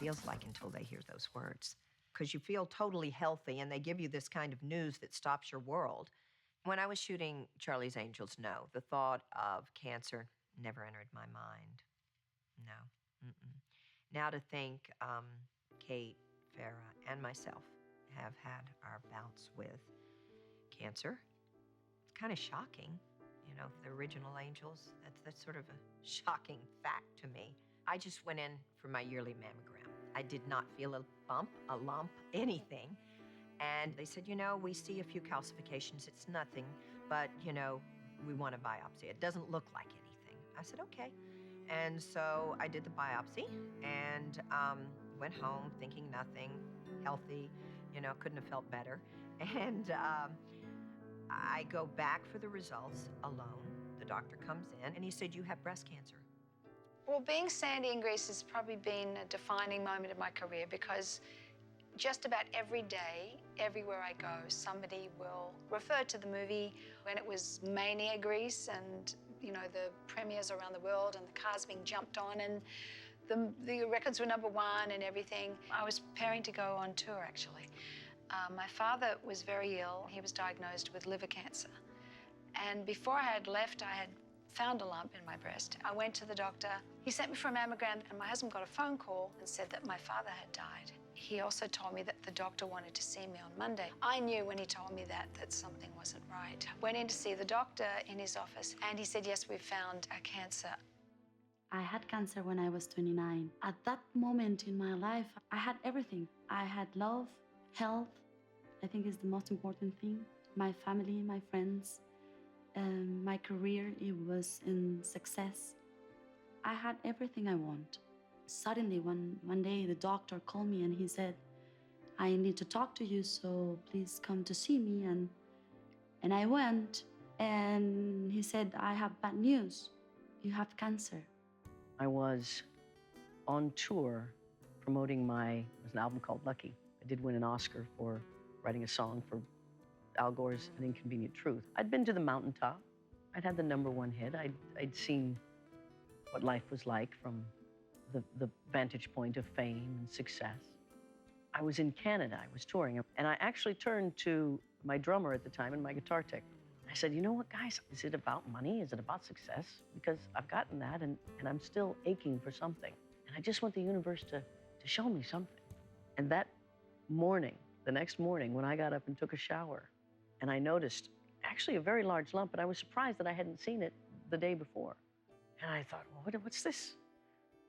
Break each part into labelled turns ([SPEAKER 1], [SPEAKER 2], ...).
[SPEAKER 1] feels like until they hear those words. Because you feel totally healthy, and they give you this kind of news that stops your world. When I was shooting Charlie's Angels, no, the thought of cancer never entered my mind. No. Mm-mm. Now to think Kate, Farah, and myself have had our bouts with cancer, it's kind of shocking. You know, the original Angels, that's sort of a shocking fact to me. I just went in for my yearly mammogram. I did not feel a bump, a lump, anything. And they said, you know, we see a few calcifications. It's nothing, but, you know, we want a biopsy. It doesn't look like anything. I said, okay. And so I did the biopsy and went home thinking nothing, healthy, you know, couldn't have felt better. And I go back for the results alone. The doctor comes in and he said, you have breast cancer.
[SPEAKER 2] Well, being Sandy in Greece has probably been a defining moment of my career because just about every day, everywhere I go, somebody will refer to the movie when it was Mania Greece and, you know, the premieres around the world and the cars being jumped on and the records were #1 and everything. I was preparing to go on tour, actually. My father was very ill. He was diagnosed with liver cancer. And before I had left, I had found a lump in my breast. I went to the doctor. He sent me for a mammogram, and my husband got a phone call and said that my father had died. He also told me that the doctor wanted to see me on Monday. I knew when he told me that something wasn't right. I went in to see the doctor in his office, and he said, yes, we've found a cancer.
[SPEAKER 3] I had cancer when I was 29. At that moment in my life, I had everything. I had love, health, I think is the most important thing, my family, my friends, my career, it was in success. I had everything I want. Suddenly, one day, the doctor called me and he said, I need to talk to you, so please come to see me. And I went, and he said, I have bad news. You have cancer.
[SPEAKER 4] I was on tour promoting an album called Lucky. I did win an Oscar for writing a song for Al Gore's An Inconvenient Truth. I'd been to the mountaintop. I'd had the #1 hit. I'd seen what life was like from the vantage point of fame and success. I was in Canada, I was touring, and I actually turned to my drummer at the time and my guitar tech. I said, you know what, guys, is it about money? Is it about success? Because I've gotten that, and I'm still aching for something. And I just want the universe to show me something. And that morning, the next morning, when I got up and took a shower, and I noticed actually a very large lump, and I was surprised that I hadn't seen it the day before. And I thought, well, what's this?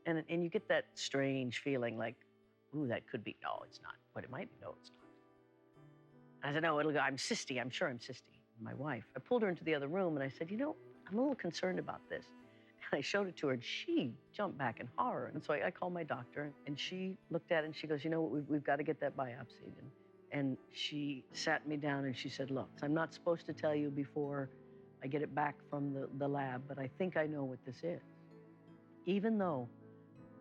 [SPEAKER 4] And you get that strange feeling like, ooh, that could be, no, it's not. But it might be, no, it's not. And I said, no, it'll go, I'm cysty, I'm sure I'm cysty. My wife, I pulled her into the other room and I said, you know, I'm a little concerned about this. And I showed it to her and she jumped back in horror. And so I called my doctor and she looked at it and she goes, you know what, we've got to get that biopsy. And she sat me down and she said, look, I'm not supposed to tell you before I get it back from the lab, but I think I know what this is. Even though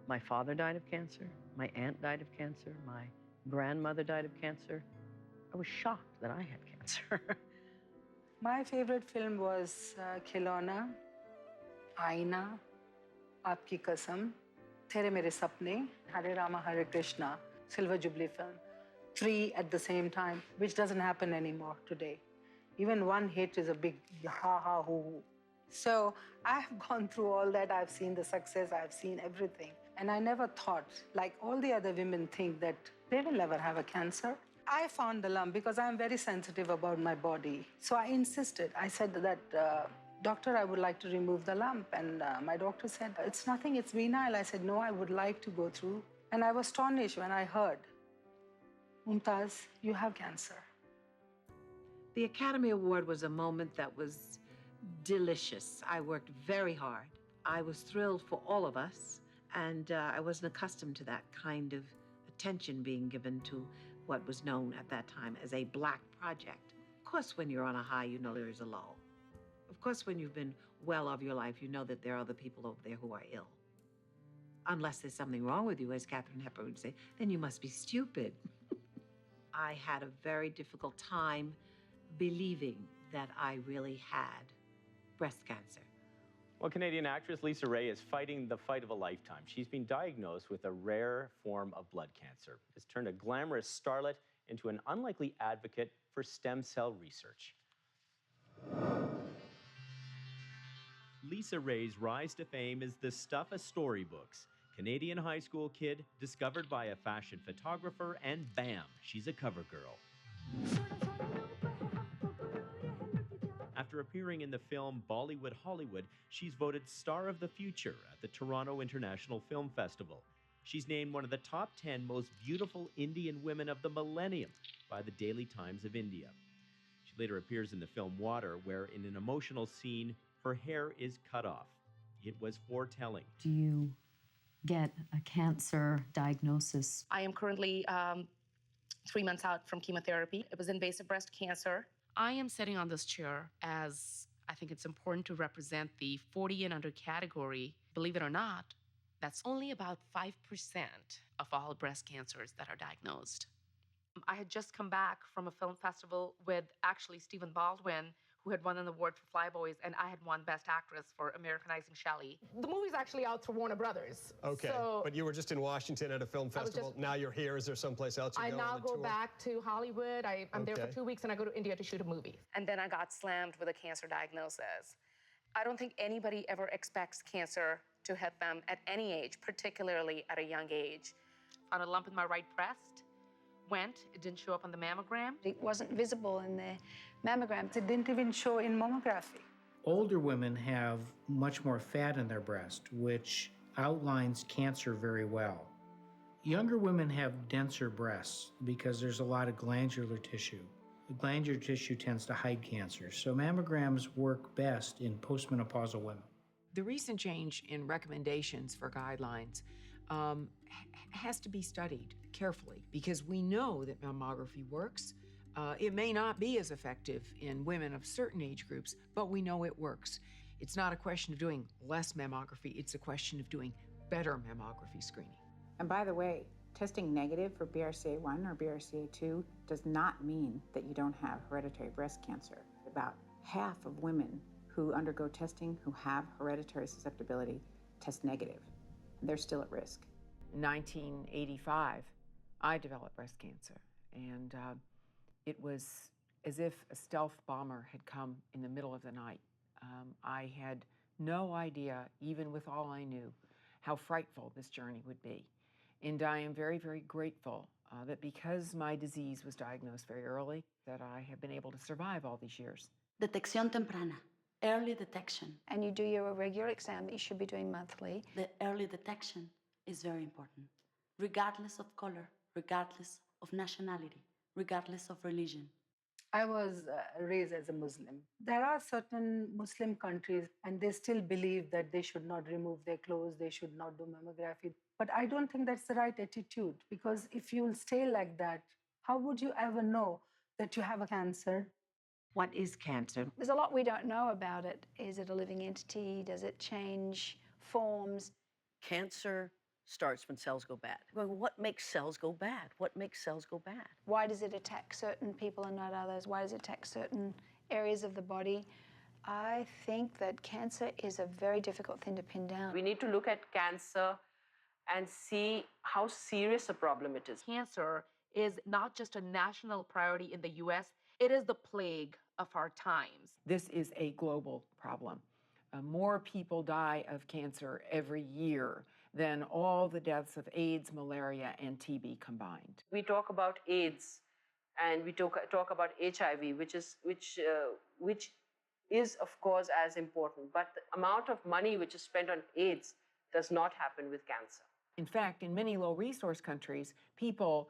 [SPEAKER 4] my father died of cancer, my aunt died of cancer, my grandmother died of cancer, I was shocked that I had cancer.
[SPEAKER 5] My favorite film was Khilona, Aina, Aapki Kasam, Tere Mere Sapne, Hare Rama Hare Krishna, Silver Jubilee film. 3 at the same time, which doesn't happen anymore today. Even one hit is a big ha-ha, hoo-hoo. So I've gone through all that. I've seen the success, I've seen everything. And I never thought, like all the other women think, that they will never have a cancer. I found the lump because I'm very sensitive about my body. So I insisted. I said that, doctor, I would like to remove the lump. And my doctor said, it's nothing, it's venile. I said, no, I would like to go through. And I was astonished when I heard, Mumtaz, you have cancer.
[SPEAKER 6] The Academy Award was a moment that was delicious. I worked very hard. I was thrilled for all of us, and I wasn't accustomed to that kind of attention being given to what was known at that time as a Black project. Of course, when you're on a high, you know there is a low. Of course, when you've been well of your life, you know that there are other people over there who are ill. Unless there's something wrong with you, as Katharine Hepburn would say, then you must be stupid. I had a very difficult time believing that I really had breast cancer.
[SPEAKER 7] Well, Canadian actress Lisa Ray is fighting the fight of a lifetime. She's been diagnosed with a rare form of blood cancer. It's turned a glamorous starlet into an unlikely advocate for stem cell research.
[SPEAKER 8] Lisa Ray's rise to fame is the stuff of storybooks. Canadian high school kid discovered by a fashion photographer, and bam, she's a cover girl. After appearing in the film Bollywood Hollywood, she's voted Star of the Future at the Toronto International Film Festival. She's named one of the top 10 most beautiful Indian women of the millennium by the Daily Times of India. She later appears in the film Water, where in an emotional scene, her hair is cut off. It was foretelling.
[SPEAKER 9] Do you get a cancer diagnosis?
[SPEAKER 10] I am currently 3 months out from chemotherapy. It was invasive breast cancer. I am sitting on this chair as I think it's important to represent the 40 and under category. Believe it or not, that's only about 5% of all breast cancers that are diagnosed. I had just come back from a film festival with actually Stephen Baldwin, who had won an award for Flyboys, and I had won Best Actress for Americanizing Shelley. The movie's actually out through Warner Brothers.
[SPEAKER 11] Okay,
[SPEAKER 10] so
[SPEAKER 11] but you were just in Washington at a film festival. Now you're here. Is there someplace else you
[SPEAKER 10] I
[SPEAKER 11] go
[SPEAKER 10] now
[SPEAKER 11] on the
[SPEAKER 10] go
[SPEAKER 11] tour?
[SPEAKER 10] back to Hollywood. I'm there for
[SPEAKER 11] Okay.
[SPEAKER 10] 2 weeks, and I go to India to shoot a movie. And then I got slammed with a cancer diagnosis. I don't think anybody ever expects cancer to hit them at any age, particularly at a young age. Found a lump in my right breast. It didn't show up on the mammogram.
[SPEAKER 2] It wasn't visible in the mammogram.
[SPEAKER 5] It didn't even show in mammography.
[SPEAKER 12] Older women have much more fat in their breast, which outlines cancer very well. Younger women have denser breasts because there's a lot of glandular tissue. The glandular tissue tends to hide cancer, so mammograms work best in postmenopausal women.
[SPEAKER 13] The recent change in recommendations for guidelines has to be studied carefully because we know that mammography works. It may not be as effective in women of certain age groups, but we know it works. It's not a question of doing less mammography, it's a question of doing better mammography screening.
[SPEAKER 14] And by the way, testing negative for BRCA1 or BRCA2 does not mean that you don't have hereditary breast cancer. About half of women who undergo testing who have hereditary susceptibility test negative. They're still at risk.
[SPEAKER 13] In 1985, I developed breast cancer, and it was as if a stealth bomber had come in the middle of the night. I had no idea, even with all I knew, how frightful this journey would be. And I am very, very grateful that because my disease was diagnosed very early, that I have been able to survive all these years.
[SPEAKER 3] Detección temprana, early detection.
[SPEAKER 2] And you do your regular exam that you should be doing monthly.
[SPEAKER 3] The early detection is very important, regardless of color, regardless of nationality, regardless of religion.
[SPEAKER 5] I was raised as a Muslim. There are certain Muslim countries, and they still believe that they should not remove their clothes, they should not do mammography. But I don't think that's the right attitude, because if you'll stay like that, how would you ever know that you have a cancer?
[SPEAKER 6] What is cancer?
[SPEAKER 2] There's a lot we don't know about it. Is it a living entity? Does it change forms?
[SPEAKER 4] Cancer starts when cells go bad. Well, what makes cells go bad? What makes cells go bad?
[SPEAKER 2] Why does it attack certain people and not others? Why does it attack certain areas of the body? I think that cancer is a very difficult thing to pin down.
[SPEAKER 15] We need to look at cancer and see how serious a problem it is.
[SPEAKER 10] Cancer is not just a national priority in the US, it is the plague of our times.
[SPEAKER 13] This is a global problem. More people die of cancer every year than all the deaths of AIDS, malaria, and TB combined.
[SPEAKER 15] We talk about AIDS and we talk about HIV, which is of course as important, but the amount of money which is spent on AIDS does not happen with cancer.
[SPEAKER 13] In fact, in many low-resource countries, people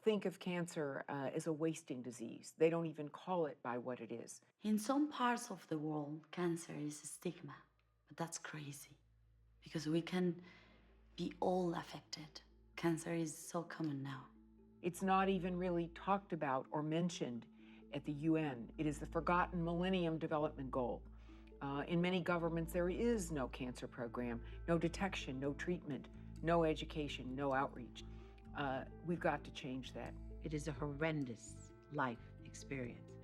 [SPEAKER 13] think of cancer as a wasting disease. They don't even call it by what it is.
[SPEAKER 3] In some parts of the world, cancer is a stigma, but that's crazy because we can be all affected. Cancer is so common now.
[SPEAKER 13] It's not even really talked about or mentioned at the UN. It is the forgotten Millennium Development Goal. In many governments, there is no cancer program, no detection, no treatment, no education, no outreach. We've got to change that.
[SPEAKER 6] It is a horrendous life experience.